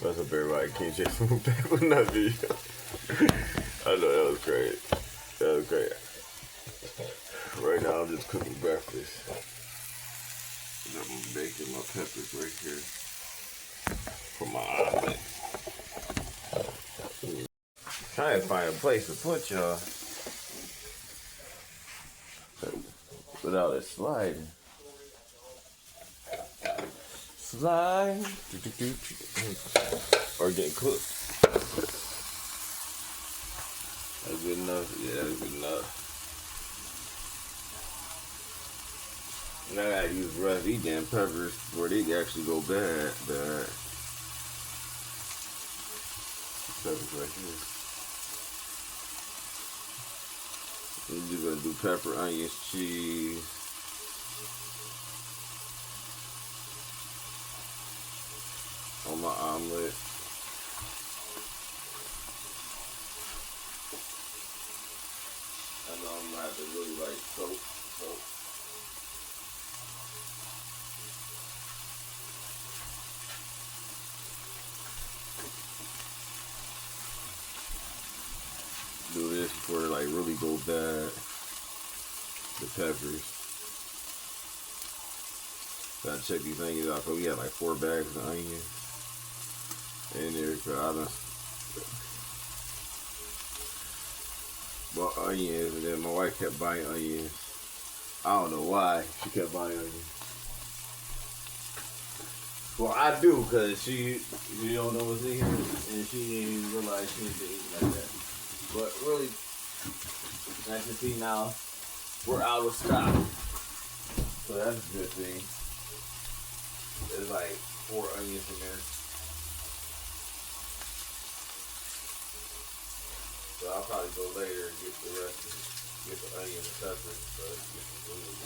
What's up, everybody? King Jason back with another video. I know that was great. That was great. Right now, I'm just cooking breakfast. Got my bacon, my peppers right here for my omelet. Trying to find a place to put y'all without it sliding. Slide. Or get cooked. That's good enough? Yeah, that's good enough. And I gotta use the rest of these damn peppers where they actually go bad. Peppers right here. I'm just gonna do pepper, onions, cheese. On my omelet. I know I'm gonna have to really like soak. Do this before it like really go bad. The peppers. Gotta check these onions out. So we had like 4 bags of onions in there. So I done bought onions, and then my wife kept buying onions. I don't know why she kept buying onions. Well, I do, cause she don't know what's in here, and she didn't even realize she didn't eat like that. But really, as you see now, we're out of stock, so that's a good thing. There's like 4 onions in there. So I'll probably go later and get the rest of it. Get the onion and peppers so I can get some food.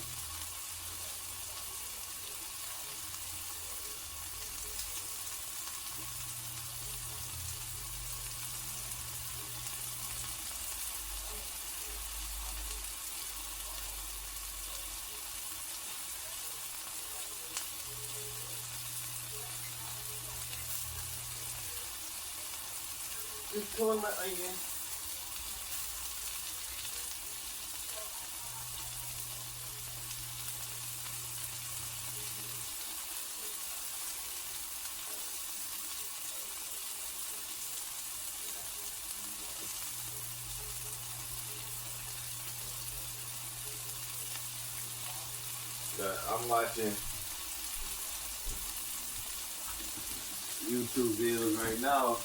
Just pulling my onion. I'm watching YouTube videos right now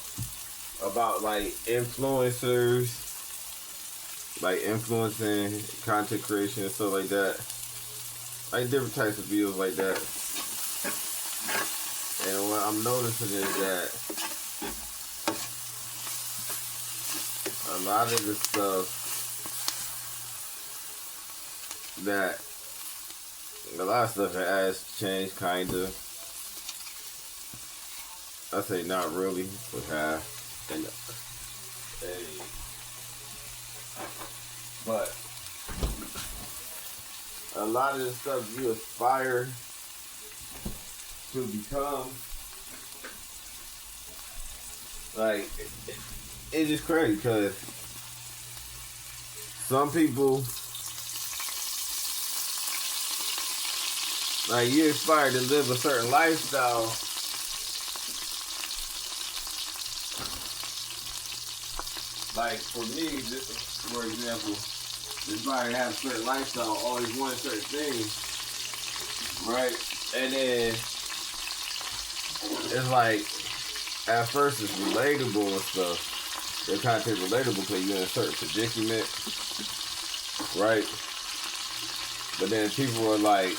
about like influencers, like influencing content creation and stuff like that. Like different types of videos like that. And what I'm noticing is that a lot of the stuff has changed, kinda. I say not really, but half. But a lot of the stuff you aspire to become, like, it's just crazy because some people, like, you aspire to live a certain lifestyle, like for me, just for example, aspire to have a certain lifestyle, always want certain things, right? And then it's like, at first it's relatable and stuff. The content relatable because you're in a certain predicament, right? But then people are like,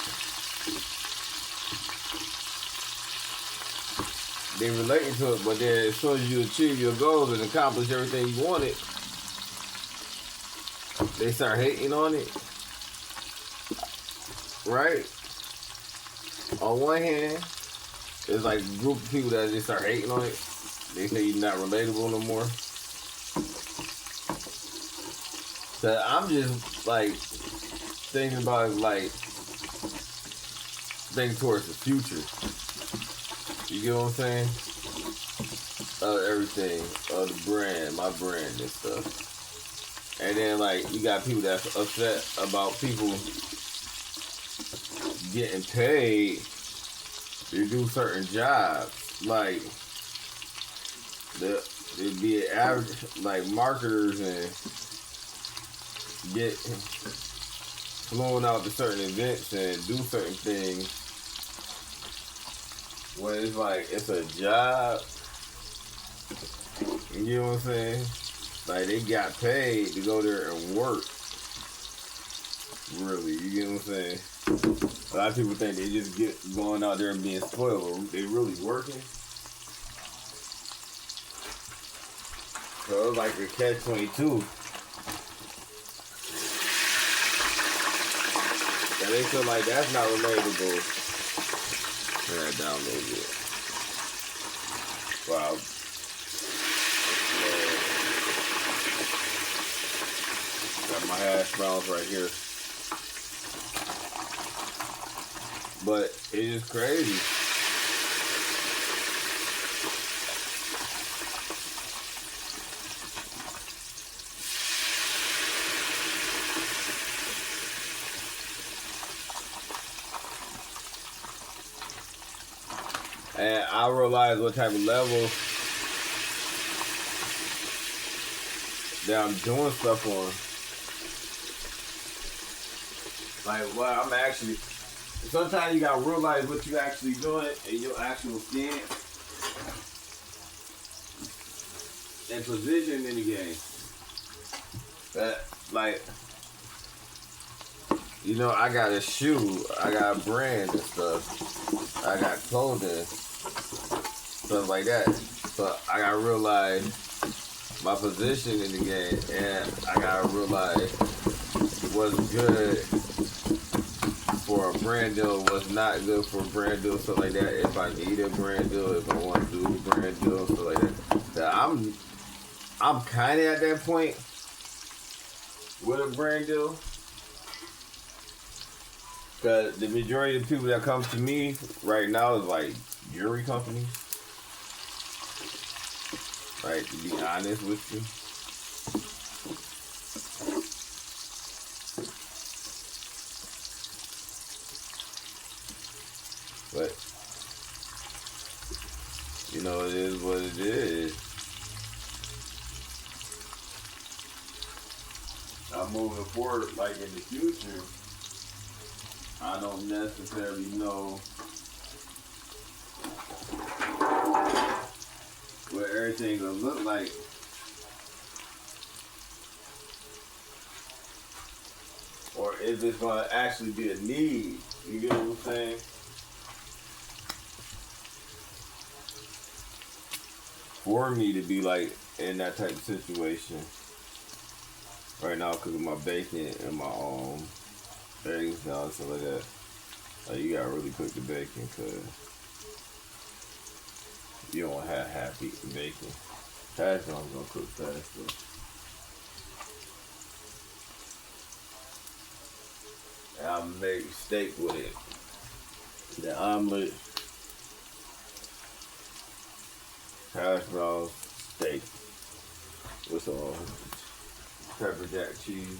they relating to it, but then as soon as you achieve your goals and accomplish everything you wanted, they start hating on it, right? On one hand, there's like a group of people that just start hating on it. They say you're not relatable no more. So I'm just like thinking about like thinking towards the future. You get what I'm saying? of everything, of the brand, my brand and stuff. And then like you got people that's upset about people getting paid to do certain jobs. Like the be average like marketers and get flown out to certain events and do certain things when it's like it's a job. You know what I'm saying? Like they got paid to go there and work. Really, you get what I'm saying? A lot of people think they just get going out there and being spoiled, but they really working. So it's like a catch-22. And they feel like that's not relatable. Turn that down a little bit. Wow. Got my hash browns right here. But it's just crazy. And I realize what type of level that I'm doing stuff on. Like, well, I'm actually, sometimes you gotta realize what you actually doing in your actual stance and position in the game. That, like, you know, I got a shoe, I got a brand and stuff, I got clothing, stuff like that. So I gotta realize my position in the game, and I gotta realize what's good for a brand deal, what's not good for a brand deal, stuff like that. If I need a brand deal, if I want to do a brand deal, stuff like that. I'm kind of at that point with a brand deal, because the majority of the people that come to me right now is like jewelry companies. Like, to be honest with you. But, you know, it is what it is. I'm moving forward, like in the future, I don't necessarily know what everything gonna look like. Or if it's gonna actually be a need. You get what I'm saying? For me to be like in that type of situation right now because of my bacon and my eggs and all stuff like that. Like, you gotta really cook the bacon because you don't have half-eaten bacon. Hash brown's gonna cook faster. And I'll make steak with it. The omelet, hash browns, steak with some pepper jack cheese.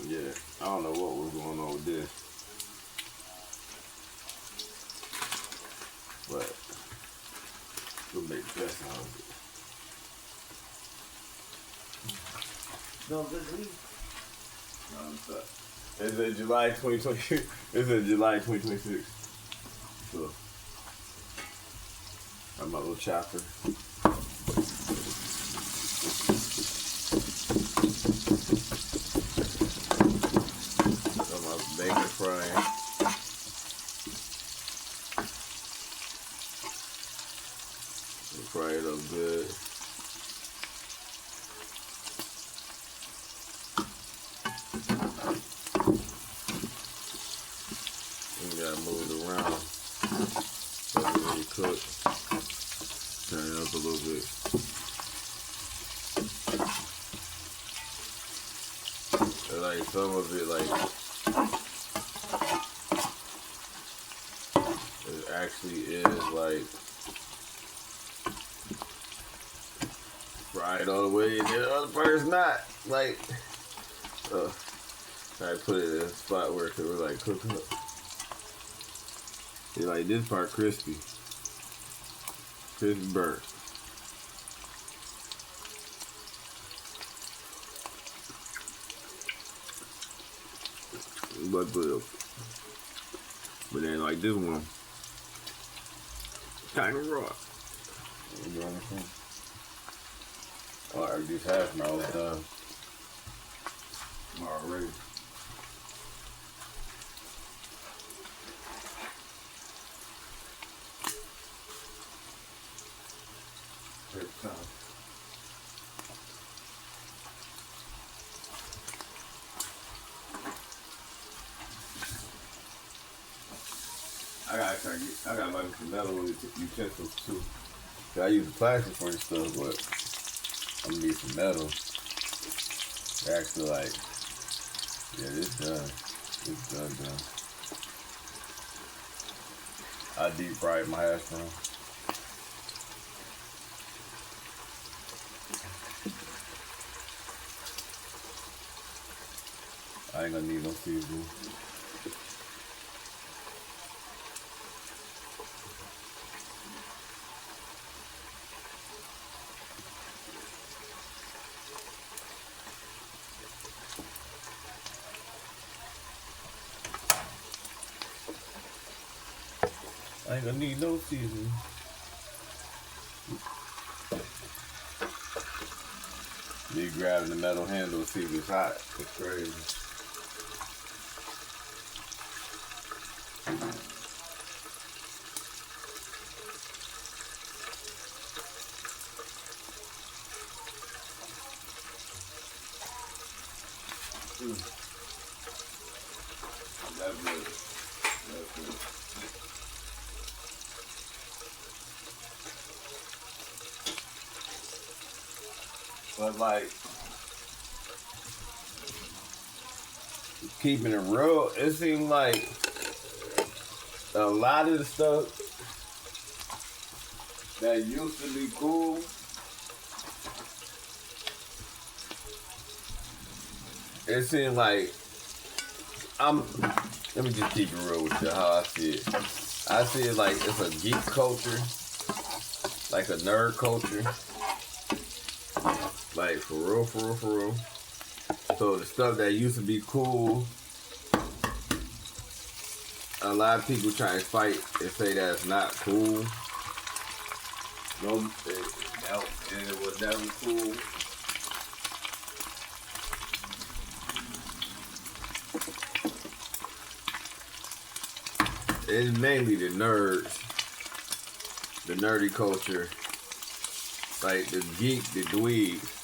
Yeah, I don't know what was going on with this, but we'll make the best out of it. No, good leave. No, I'm sorry. It's in July 2020. It's in July 2026. So, got my little chopper. Got my bacon frying. Fry it up good. You gotta move it around so it really cook. Turn it up a little bit. like some of it, like it actually is like fried all the way, and the other part's not. Like, I put it in a spot where it could like cook up. See, like this part crispy burnt. But then like this one, kind of raw. You know what I'm saying? Oh, I already these hash browns done. Already. Take time. I got like some metal utensils too. I use the plastic for this stuff, but I'm gonna need some metal. Actually, like, yeah, this done. It's done. I deep fried my hash brown. I ain't gonna need no seasoning. I ain't gonna need no seasoning. Me grabbing the metal handle to see if it's hot. It's crazy. That's good. That's good. But like, keeping it real, it seemed like a lot of the stuff that used to be cool it seemed like let me just keep it real with you how I see it. I see it like it's a geek culture, like a nerd culture. Like for real. So the stuff that used to be cool, a lot of people try to fight and say that's not cool. No, it was never cool. It's mainly the nerds, the nerdy culture, like the geek, the dweebs.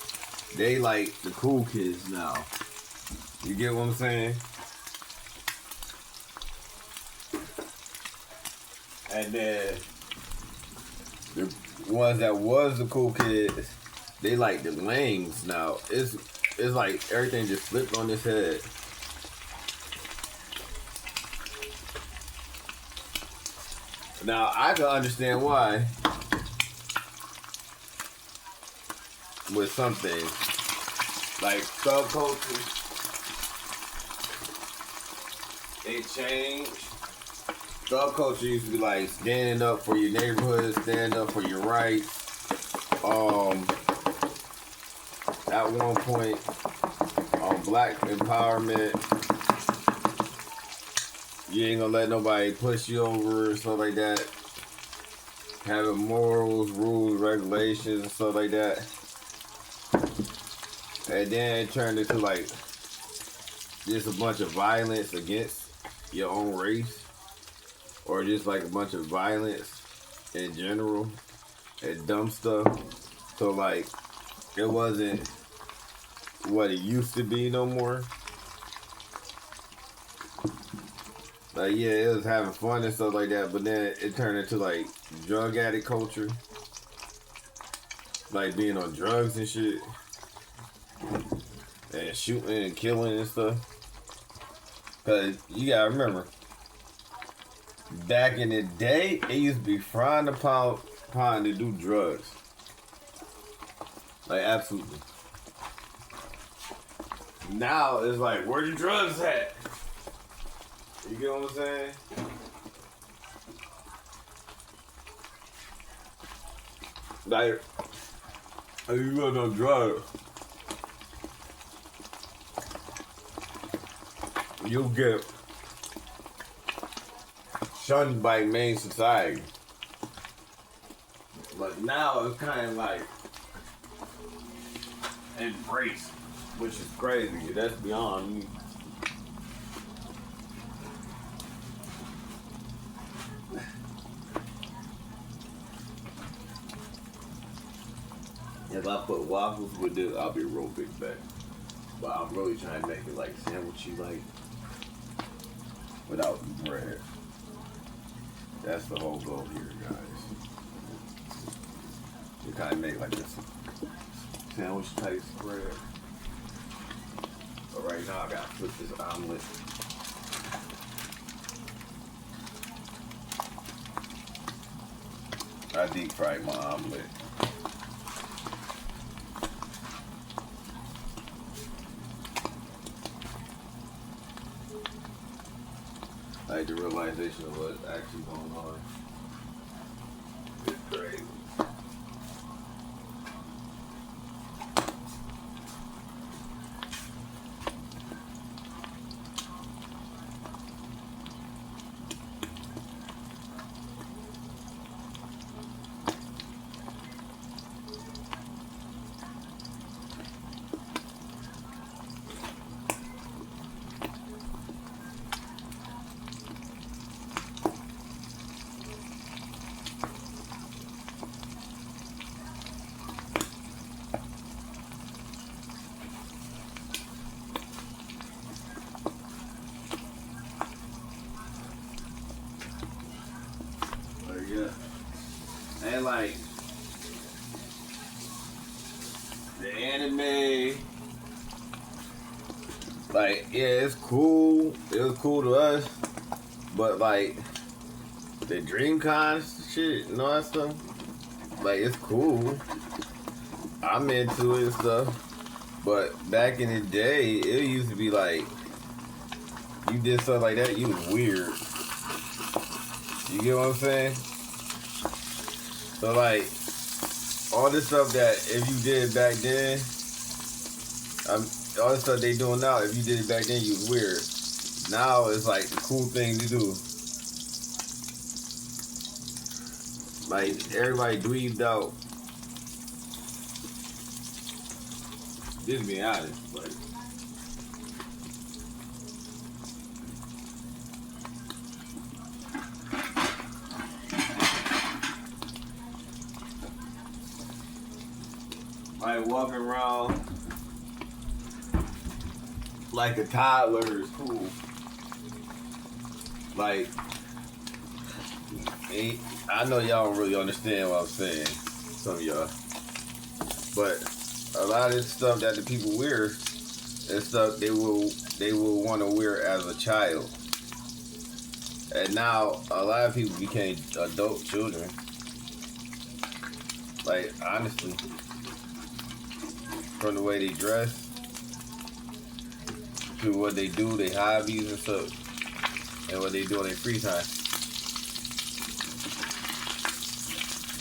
They like the cool kids now. You get what I'm saying? And then the ones that was the cool kids, they like the lames now. It's like everything just flipped on its head. Now I can understand why with some things like subculture, it changed. Subculture used to be like standing up for your neighborhood, standing up for your rights. At one point, black empowerment. You ain't gonna let nobody push you over and stuff like that. Having morals, rules, regulations, and stuff like that. And then it turned into like just a bunch of violence against your own race. Or just like a bunch of violence in general and dumb stuff. So like it wasn't what it used to be no more. Like yeah, it was having fun and stuff like that, but then it turned into like drug addict culture. Like being on drugs and shit. and shooting and killing and stuff. Cause you gotta remember, back in the day, it used to be frowned upon to do drugs. Like absolutely. Now it's like, where the drugs at? You get what I'm saying? Like, if you got no drugs, you'll get shunned by main society. But now it's kind of like embraced, which is crazy. That's beyond me. If I put waffles with this, I'll be a real big bag. But I'm really trying to make it like sandwichy, like without bread. That's the whole goal here, guys. You kind of make like this sandwich type spread. But right now I gotta flip this omelet. I deep fried my omelet. Like the realization of what's actually going on. It's crazy. Yeah. And like the anime, like yeah, it's cool. It was cool to us, but like the Dreamcast shit and all that stuff, like it's cool. I'm into it and stuff, but back in the day, it used to be like you did stuff like that, you was weird. You get what I'm saying? So like, all this stuff that if you did back then, all the stuff they doing now, if you did it back then, you was weird. Now it's like the cool thing to do. Like everybody dweebed out. Just being honest, like. Like walking around like a toddler is cool. Like, I know y'all don't really understand what I'm saying, some of y'all. But a lot of this stuff that the people wear is stuff they will want to wear as a child. And now a lot of people became adult children. Like, honestly. From the way they dress to what they do, their hobbies and stuff, and what they do in their free time.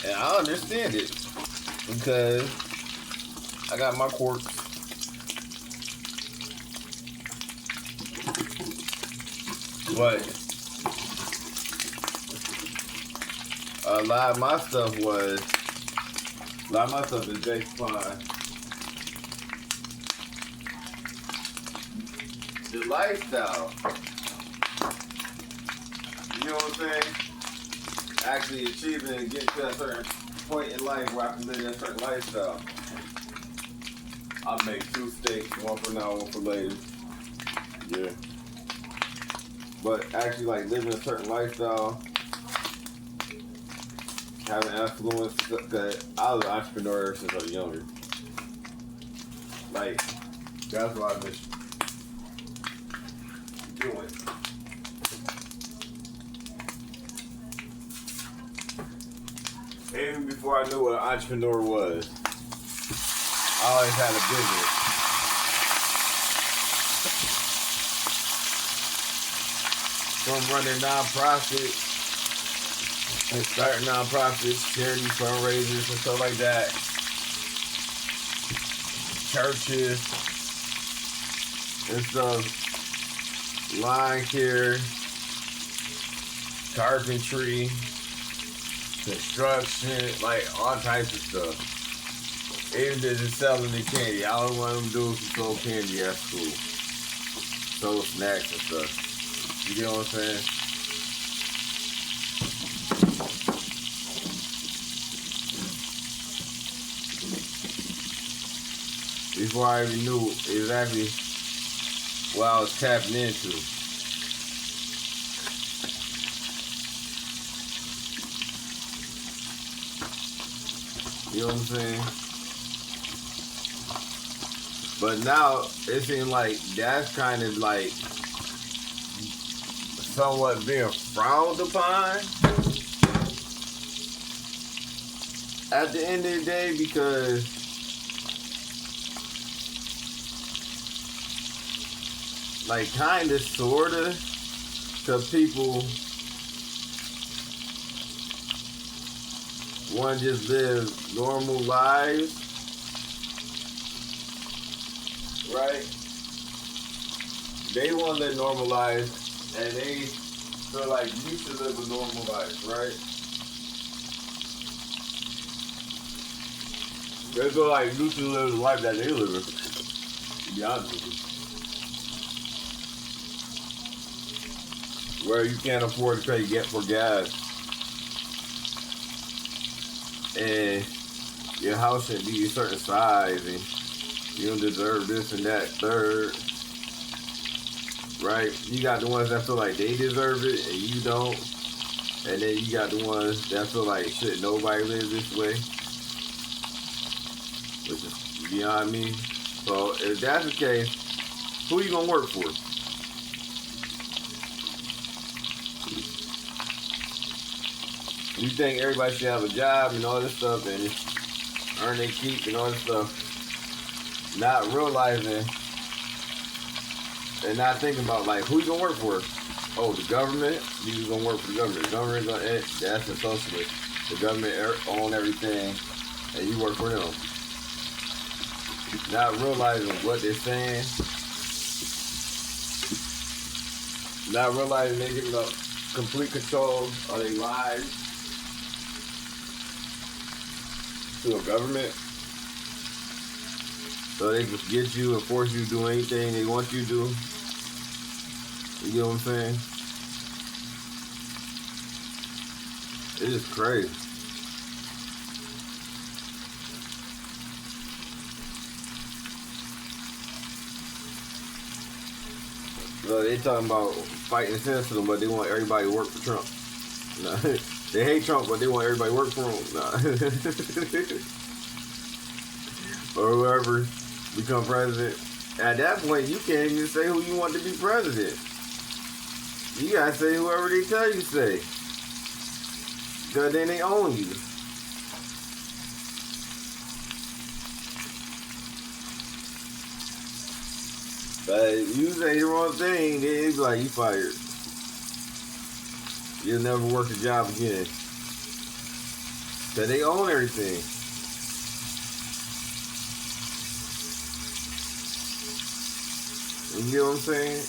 And I understand it because I got my quirks. But a lot of my stuff is based upon the lifestyle. You know what I'm saying? Actually achieving and getting to a certain point in life where I can live that certain lifestyle. I'll make 2 steaks, one for now, one for later. Yeah. But actually like living a certain lifestyle, having influence, because I was an entrepreneur since I was younger. Like, That's what I miss doing. Even before I knew what an entrepreneur was, I always had a business. From running nonprofits and starting nonprofits, charity fundraisers and stuff like that, churches and stuff, lawn care, carpentry, construction, like all types of stuff. Even just selling the candy. All I want them to do is sold candy at school. Sold snacks and stuff. You get what I'm saying? Before I even knew exactly what I was tapping into. You know what I'm saying? But now it seems like that's kind of like somewhat being frowned upon at the end of the day, because like kind of sorta, because people want to just live normal lives, right? They want to live normal lives, and they feel like you should live a normal life, right? They feel like you should live the life that they live, to be honest with you. Where you can't afford to pay for gas. And your house should be a certain size, and you don't deserve this and that third, right? You got the ones that feel like they deserve it and you don't, and then you got the ones that feel like shit, nobody lives this way, which is beyond me. So if that's the case, who you gonna work for? You think everybody should have a job and all this stuff and earn their keep and all this stuff, not realizing and not thinking about like who you gonna work for? Oh, the government? You gonna work for the government. The government gonna that's a socialist. The government own everything and you work for them. Not realizing what they're saying. Not realizing they're giving up complete control of their lives to a government, so they can get you and force you to do anything they want you to do. You get what I'm saying? It is crazy. So they talking about fighting the system, but they want everybody to work for Trump. No. They hate Trump, but they want everybody to work for him. Nah. Or whoever become president. At that point, you can't even say who you want to be president. You gotta say whoever they tell you to say. Because then they own you. But you say the wrong thing, they be like, you fired. You'll never work a job again. Cause they own everything. You get what I'm saying?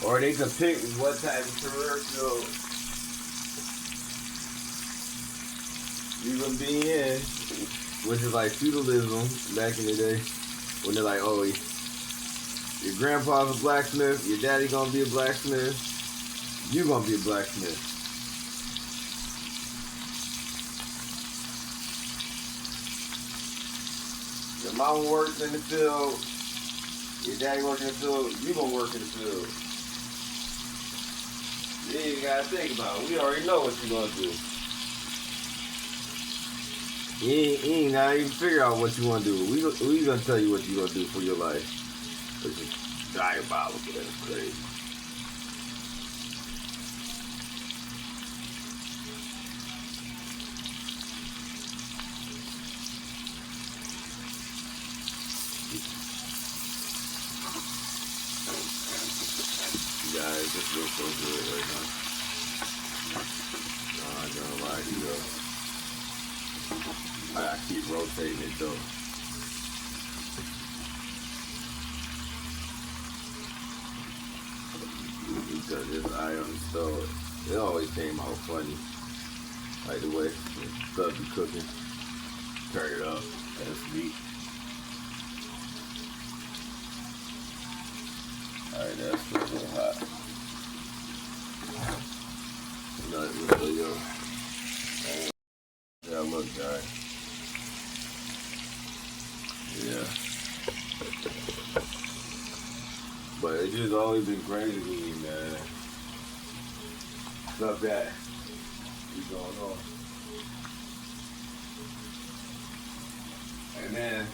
Or they can pick what type of career field you gonna be in, which is like feudalism back in the day, when they're like, oh, your grandpa's a blacksmith, your daddy gonna be a blacksmith, you gonna be a blacksmith. Your mama works in the field, your daddy works in the field, you gonna work in the field. You ain't gotta think about it. We already know what you're gonna do. You ain't gotta even figure out what you want to do. We gonna tell you what you gonna do for your life. Which is diabolical. That's crazy. Guys, this looks so good right now. I'm not gonna lie to you though. I keep rotating it though. Because this eye on the stove, it always came out funny. Like the way stuff be cooking. Turn it up. That's sweet. Alright, that's still a little hot. Nothing really, yeah, look, guys. Yeah. But it's just always been crazy to me, man. Stuff that be going on. And then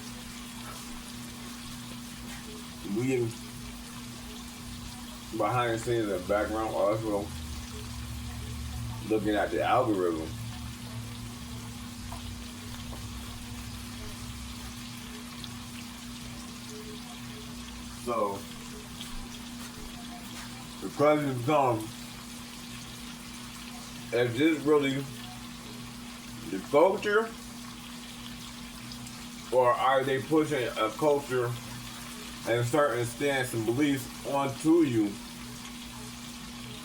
we behind the scenes in the background also looking at the algorithm. So the question becomes, is this really the culture, or are they pushing a culture and certain stance and beliefs onto you,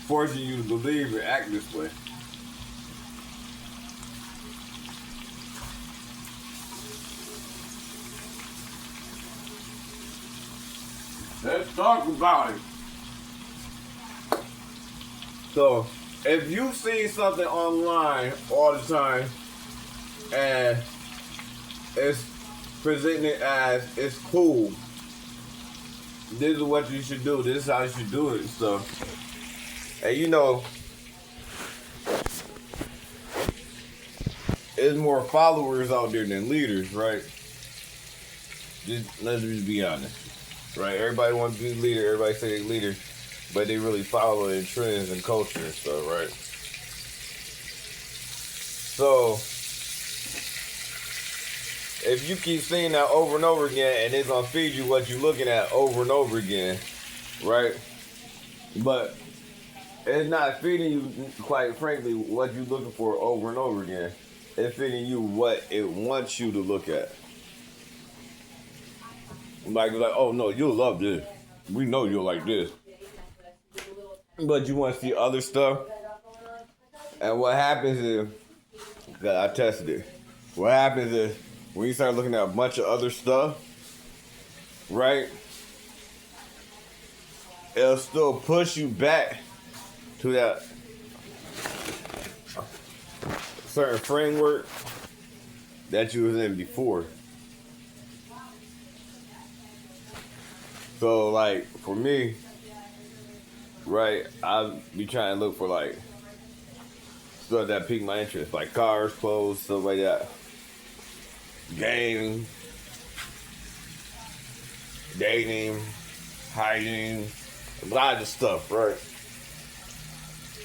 forcing you to believe and act this way? Let's talk about it. So, if you see something online all the time and it's presented as it's cool, this is what you should do, this is how you should do it and stuff. And you know, there's more followers out there than leaders, right? Let's just be honest. Right, everybody wants to be a leader, everybody say they're leader, but they really follow in trends and culture and stuff, right? So, if you keep seeing that over and over again, and it's gonna feed you what you're looking at over and over again, right? But it's not feeding you, quite frankly, what you're looking for over and over again. It's feeding you what it wants you to look at. Like, oh no, you'll love this. We know you'll like this. But you want to see other stuff. And what happens is, I tested it. What happens is, when you start looking at a bunch of other stuff, right? It'll still push you back to that certain framework that you was in before. So, like, for me, right, I'll be trying to look for, like, stuff that pique my interest, like cars, clothes, stuff like that. Gaming, dating, hiding, a lot of stuff, right?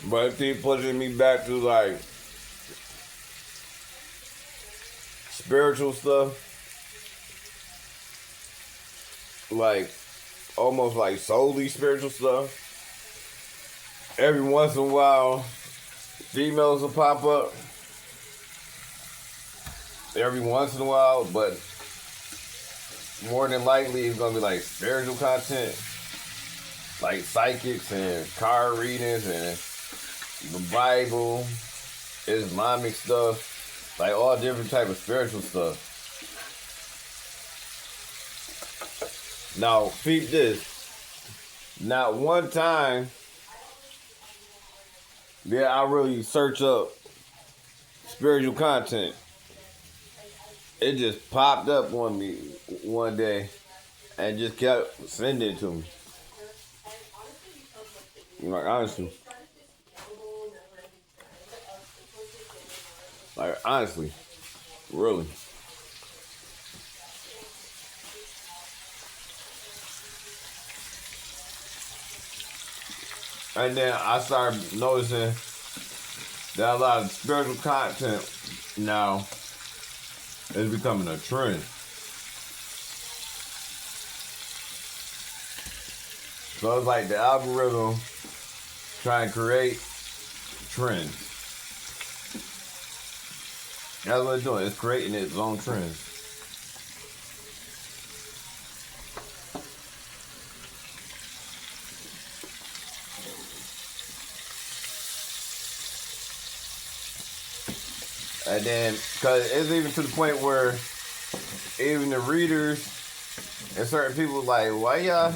But it keeps pushing me back to, like, spiritual stuff. Like, almost like solely spiritual stuff. Every once in a while, females will pop up. Every once in a while, but more than likely it's gonna be like spiritual content, like psychics and card readings and the Bible, Islamic stuff, like all different type of spiritual stuff. Now, peep this. Not one time did I really search up spiritual content. It just popped up on me one day and just kept sending it to me. Like, honestly. Really. And then I started noticing that a lot of spiritual content now is becoming a trend. So it's like the algorithm trying to create trends. That's what it's doing. It's creating its own trends. And then, because it's even to the point where even the readers and certain people like, why y'all,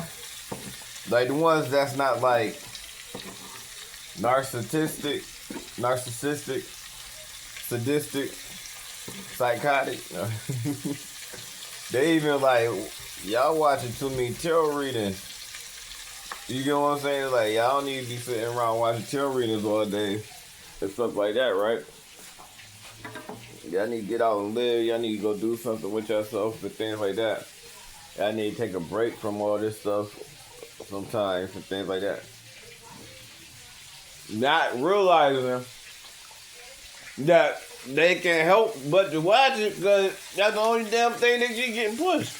like the ones that's not like narcissistic, sadistic, psychotic, they even like, y'all watching too many tarot readings. You get what I'm saying? Like, y'all don't need to be sitting around watching tarot readings all day and stuff like that, right? Y'all need to get out and live. Y'all need to go do something with yourself and things like that. Y'all need to take a break from all this stuff sometimes and things like that. Not realizing that they can't help but to watch it because that's the only damn thing that you getting pushed.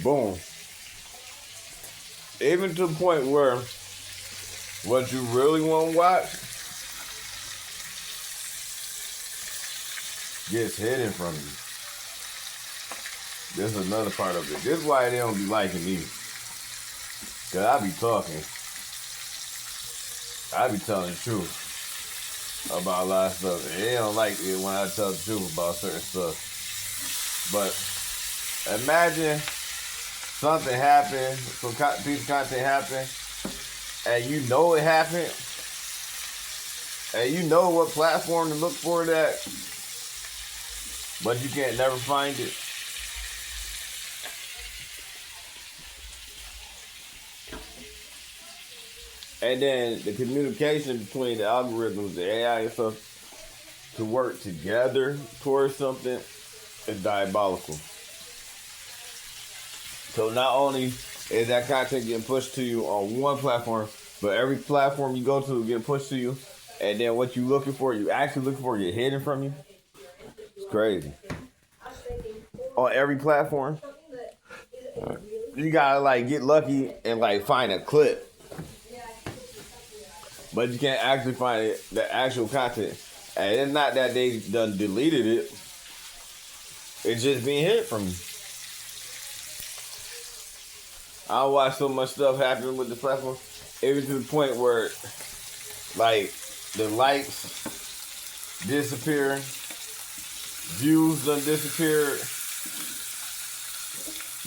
Boom. Even to the point where what you really want to watch gets hidden from you. This is another part of it. This is why they don't be liking me. Cause I be talking. I be telling the truth about a lot of stuff. And they don't like it when I tell the truth about certain stuff. But imagine something happened, some piece of content happened, and you know it happened, and you know what platform to look for that, but you can't never find it. And then the communication between the algorithms, the AI and stuff, to work together towards something is diabolical. So not only is that content getting pushed to you on one platform, but every platform you go to will get pushed to you. And then what you looking for, you actually looking for, get hidden from you. It's crazy. On every platform, you gotta like get lucky and like find a clip, but you can't actually find the actual content. And it's not that they done deleted it; it's just being hid from you. I watch so much stuff happening with the platform, even to the point where, like, the likes disappear, views done disappeared,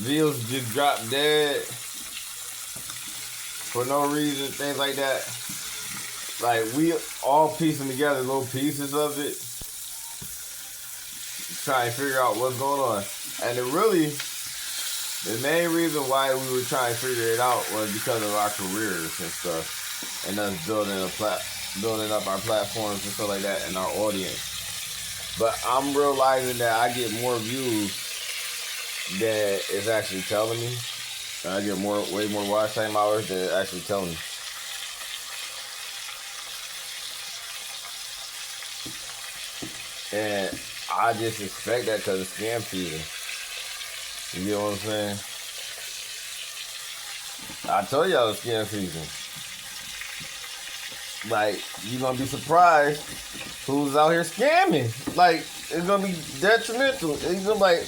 views just drop dead for no reason, things like that. Like, we all piecing together little pieces of it, trying to figure out what's going on. And the main reason why we were trying to figure it out was because of our careers and stuff, and us building up our platforms and stuff like that, and our audience. But I'm realizing that I get more views than it's actually telling me. I get way more watch time hours than it's actually telling me. And I just expect that because it's scam season. You know what I'm saying? I told y'all it's scam season. Like, you're going to be surprised who's out here scamming. Like, it's going to be detrimental. It's going to be like,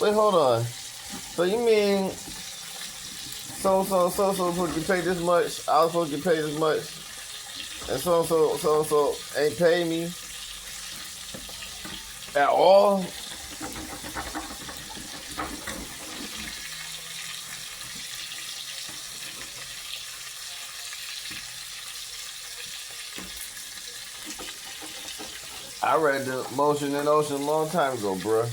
wait, hold on. So you mean so supposed to pay this much, I was supposed to get paid this much, and so ain't paying me at all? I read the Motion in Ocean a long time ago, bruh.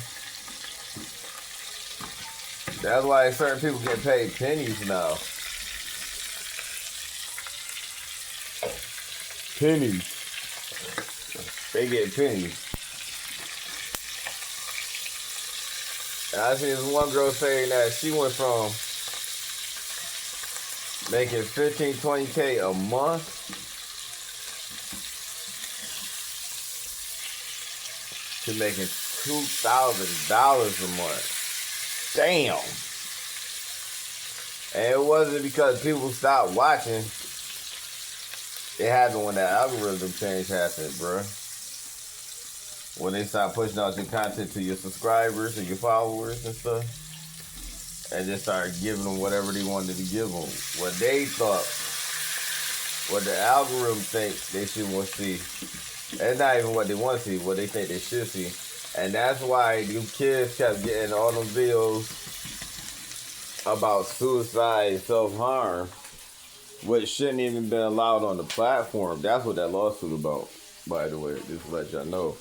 That's why certain people get paid pennies now. Pennies. They get pennies. And I seen this one girl saying that she went from making 15, 20K a month to making $2,000 a month. Damn. And it wasn't because people stopped watching. It happened when that algorithm change happened, bruh. When they start pushing out your content to your subscribers and your followers and stuff, and just start giving them whatever they wanted to give them, what they thought, what the algorithm thinks they should want to see. That's not even what they want to see, what they think they should see. And that's why these kids kept getting all them videos about suicide and self-harm, which shouldn't even been allowed on the platform. That's what that lawsuit about, by the way, just to let y'all know.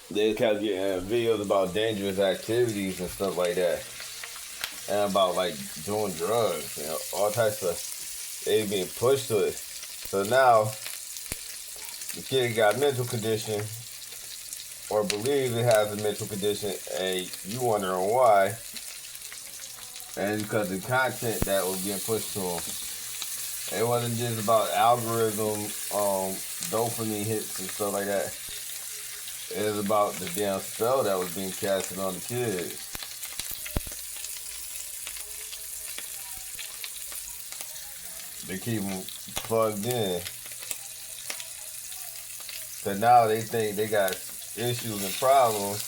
They kept getting videos about dangerous activities and stuff like that. And about like doing drugs, you know, all types of stuff. They being pushed to it. So now the kid got a mental condition or believes it has a mental condition and you wondering why. And because the content that was being pushed to him. It wasn't just about algorithm, dopamine hits and stuff like that. It was about the damn spell that was being casted on the kids. They keep them plugged in. So now they think they got issues and problems.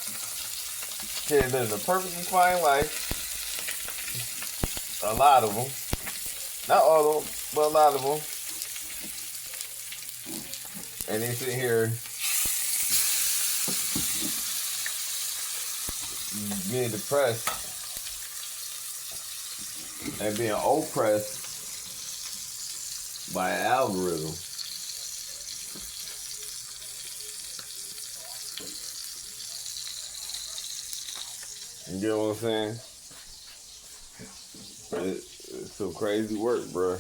Kids living a perfectly fine life. A lot of them. Not all of them, but a lot of them. And they sit here being depressed and being oppressed by an algorithm. You get what I'm saying? It's some crazy work, bruh.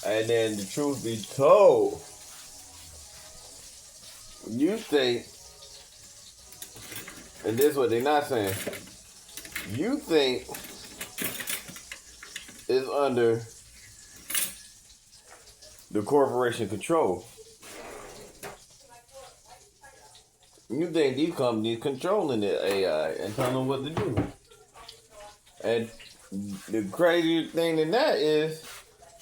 And then the truth be told, you think, and this is what they're not saying, you think it's under the corporation control. You think these companies controlling the AI and telling them what to do. And the crazier thing than that is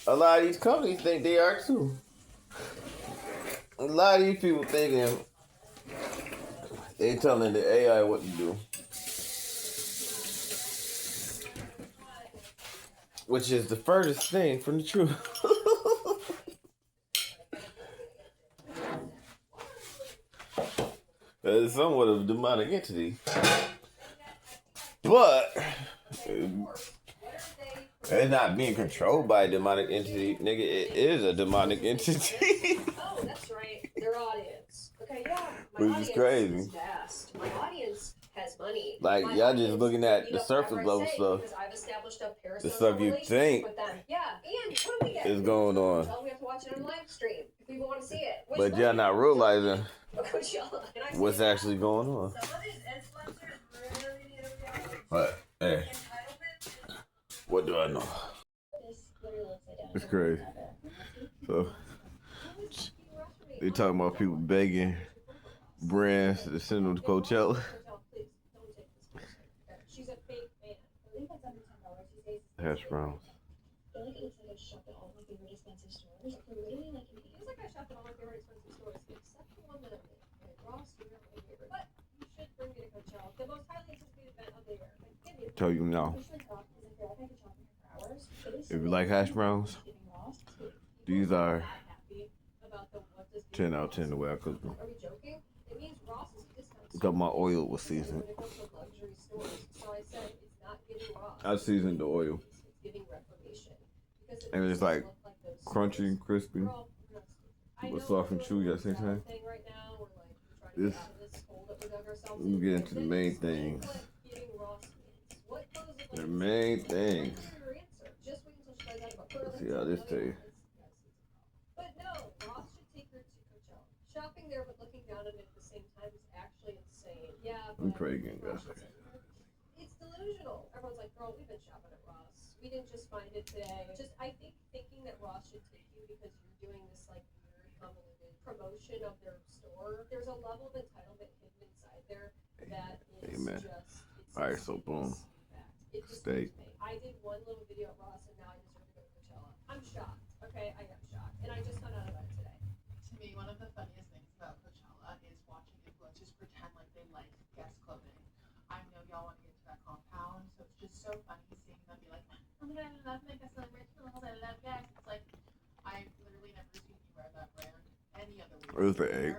a lot of these companies think they are too. A lot of these people thinking they telling the AI what to do. Which is the furthest thing from the truth. It's somewhat of a demonic entity. But it's not being controlled by a demonic entity. Nigga, it is a demonic entity. Oh, that's right. Their audience. Okay, yeah. Which is crazy. Is vast. My audience has money. Like, my y'all just looking at the surface level stuff. I've established a The stuff you think with them. Yeah, and what do we get? is going on. Well, we have to watch it on live stream if people want to see it. But y'all not realizing what's actually going on. But, hey, what do I know? It's crazy. So, they talking about people begging brands to send them to Coachella. Hash browns. Tell you now. If you like hash browns, these are 10 out of 10 the way I cook them. Got my oil was seasoned. I seasoned the oil. And it's like crunchy and crispy, but soft and chewy at the same time. This, we get into the main things. The main things. Let's see how this tastes. there but looking down at it at the same time is actually insane. Yeah, I'm but pretty good, guys. it's delusional. Everyone's like, girl, we've been shopping at Ross. We didn't just find it today. Just, I think thinking that Ross should take you because you're doing this like weird convoluted promotion of their store. There's a level of entitlement hidden inside there that is Amen. just. All right, so boom. It just Steak. I did one little video at Ross and now I deserve to go to Coachella. I'm shocked. Okay, I am shocked, and I just found out about it today. To me, one of the funniest things about Coachella is watching influencers pretend like they like Guess clothing. I know y'all want to get to that compound, so it's just so funny seeing them be like, oh my god, I love my Guess originals, I love Guess. It's like, I've literally never seen you wear that brand any other week. Where's the egg?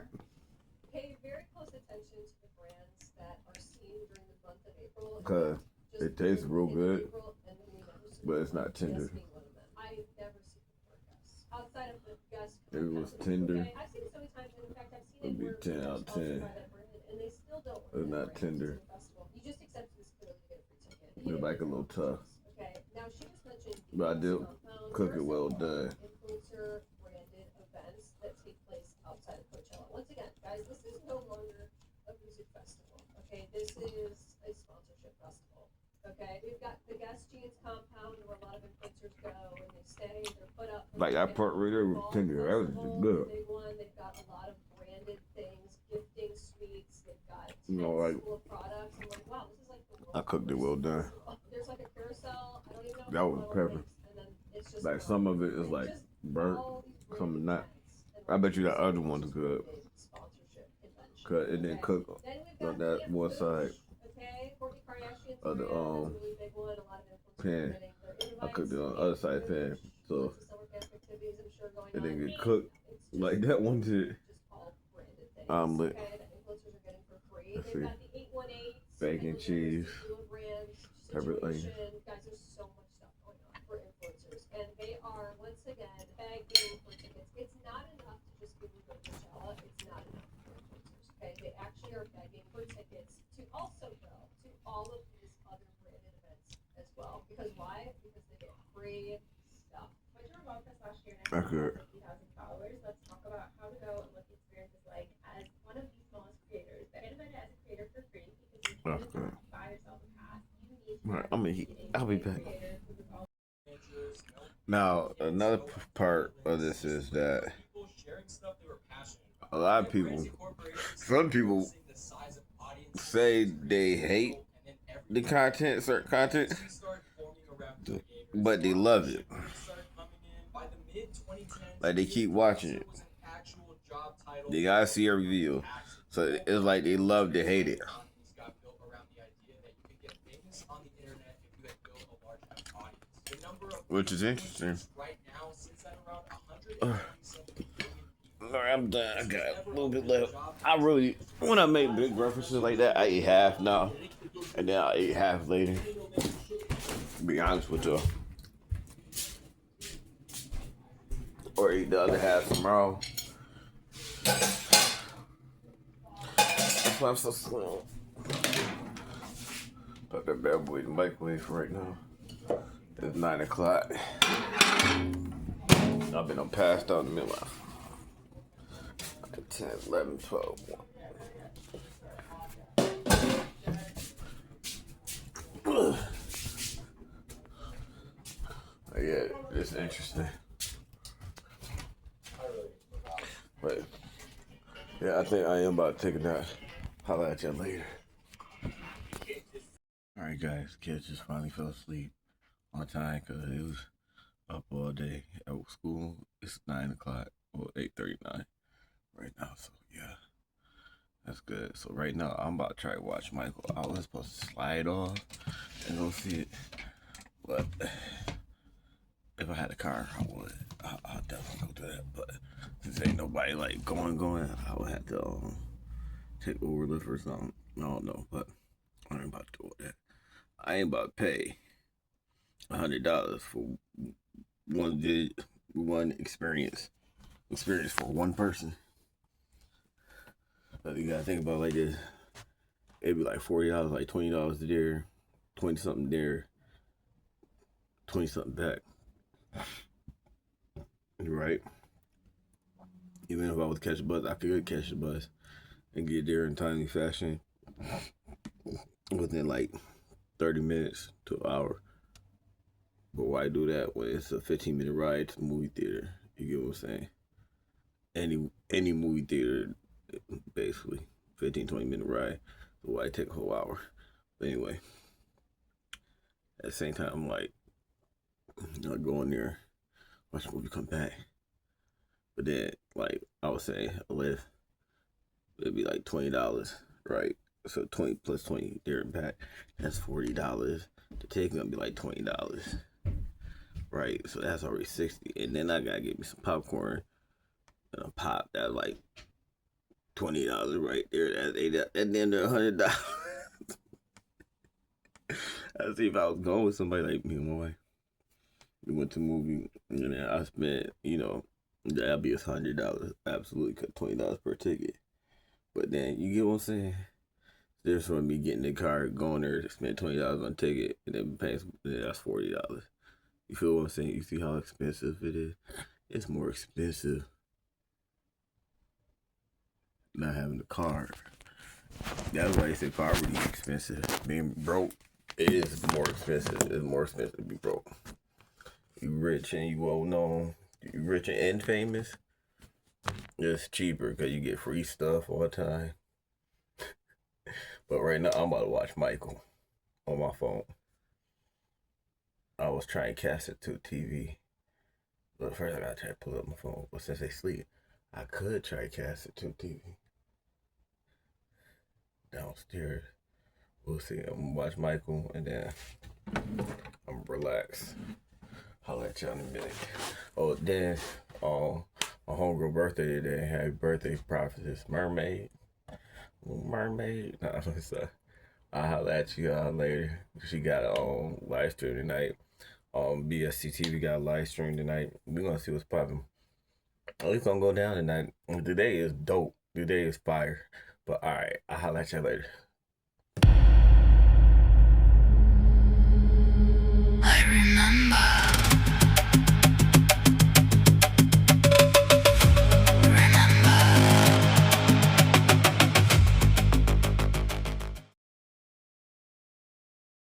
Pay very close attention to the brands that are seen during the month of April. Cause Just it tastes real in good, April, and then we never see but it's not Guess tender. being one of them. I've never seen it before Guess. Outside of the Guess. If it was company, tender, okay? I've seen it so many times, and in fact, I've seen it'd it be where 10 out of 10. by that brand, and they still don't want It's that not brand tender. to the festival. You just accept this clearly to get a free ticket. It's like a little tough. Okay, now she just mentioned But I do compound. cook it There are well some done. influencer branded events that take place outside of Coachella. Once again, guys, this is no longer a music festival. Okay, this is a sponsorship festival. Okay, we've got the Guess Jeans compound where a lot of influencers go and they stay. They're put up. Like that part right there was tender. That was just good. Big one. They've got a lot of branded things, gifting suites. They've got You know, like, full of products. I'm like, wow, this is like the world. I cooked it well done. There's like a carousel. I don't even know. That how was long it perfect. takes, and then it's just Like some of it is like just burnt, all these some branded not. events. And I bet you like, the other this one's is good. a big sponsorship convention, Cause it didn't okay? cook Then we've on got that Camp one Push, side. Okay, Kourtney Kardashian's Of the, brand, that's a really big one. A lot of influencers pan. are getting their I invites. cooked it on the Camp other side Push, pan, so lots of summer camp activities, I'm sure, going it didn't on. get cooked It's just like that one did. just all branded things, I'm lit. okay, that influencers are getting for free. Let's They've see. got the 818 Bacon, cheese, brand everything. situation. Guys, there's so much stuff going on for influencers, and they are once again begging for tickets. It's not enough to just give you go to Coachella. It's not enough for influencers. Okay, they actually are begging for tickets to also go to all of these other branded events as well. Because why? Because they get free stuff. Went to Remote Fest last year and That's I good. had 50,000 followers. Let's talk about how to go and what the experience is like as one of the smallest creators. Get invited as a creator for free because you That's cannot good. buy yourself a pass. You need to Alright, I'm gonna eat. I'll be back. creator who is all Now another part of this is that a lot of people, some people say they hate the content, certain content, but they love it. Like they keep watching it. They gotta see every video. So it's like they love to hate it. Which is interesting. Alright, I'm done. I got a little bit left. I really, when I make big references like that, I eat half now. And then I'll eat half later. To be honest with you. Or eat the other half tomorrow. That's why I'm so slow. Put that bad boy in the microwave for right now. It's 9 o'clock. I've been on passed out in the middle of 10, 11, 12, 1. Yeah, it's interesting. But yeah, I think I am about to take a nap. Holla at you later. Alright guys, kids just finally fell asleep on time because it was up all day at school. It's 9 o'clock or 8:39 right now, so yeah, that's good. So right now I'm about to try to watch Michael. I was supposed to slide off and go see it, but if I had a car, I would. I'll definitely go do that. But since ain't nobody like going, I would have to take Uber or something. I don't know, but I ain't about to do that. I ain't about to pay $100 for one experience for one person. But you gotta think about it like this. It'd be like $40, like $20 there, 20 something there, 20 something back. Right? Even if I was to catch a bus, I could catch the bus and get there in timely fashion within like 30 minutes to an hour. But why do that when it's a 15-minute ride to the movie theater? You get what I'm saying? Any movie theater, basically, 15-20 minute ride. So why take a whole hour? But anyway, at the same time, I'm like, I go in there, watch the movie, come back. But then, like I was saying, a Lyft, it'd be like $20, right? So 20 plus 20 there and back, that's $40. The ticket gonna be like $20, right? So that's already 60. And then I gotta get me some popcorn and a pop. That's like $20 right there. That's $8, and then they're $100. I see if I was going with somebody like me and my wife. We went to the movie, and then I spent, that'd be $100. Absolutely, cut $20 per ticket. But then you get what I'm saying? There's from me getting in the car, going there to spend $20 on a ticket, and then paying, that's $40. You feel what I'm saying? You see how expensive it is? It's more expensive not having a car. That's why they say poverty is expensive. Being broke is more expensive. It's more expensive to be broke. You rich and you well known, you rich and famous, it's cheaper because you get free stuff all the time. But right now, I'm about to watch Michael on my phone. I was trying to cast it to the TV. But first, I gotta try to pull up my phone. But since they sleep, I could try to cast it to the TV. Downstairs. We'll see. I'm gonna watch Michael and then I'm gonna relax. I'll let y'all in a minute. Oh, then, my homegirl birthday today. Happy birthday, Prophetess Mermaid. Mermaid. Nah, so I'll holler at you later. She got a live stream tonight. BSC TV got a live stream tonight. We're gonna see what's popping. It's gonna go down tonight. Today is dope. Today is fire. But alright, I'll holler at you later.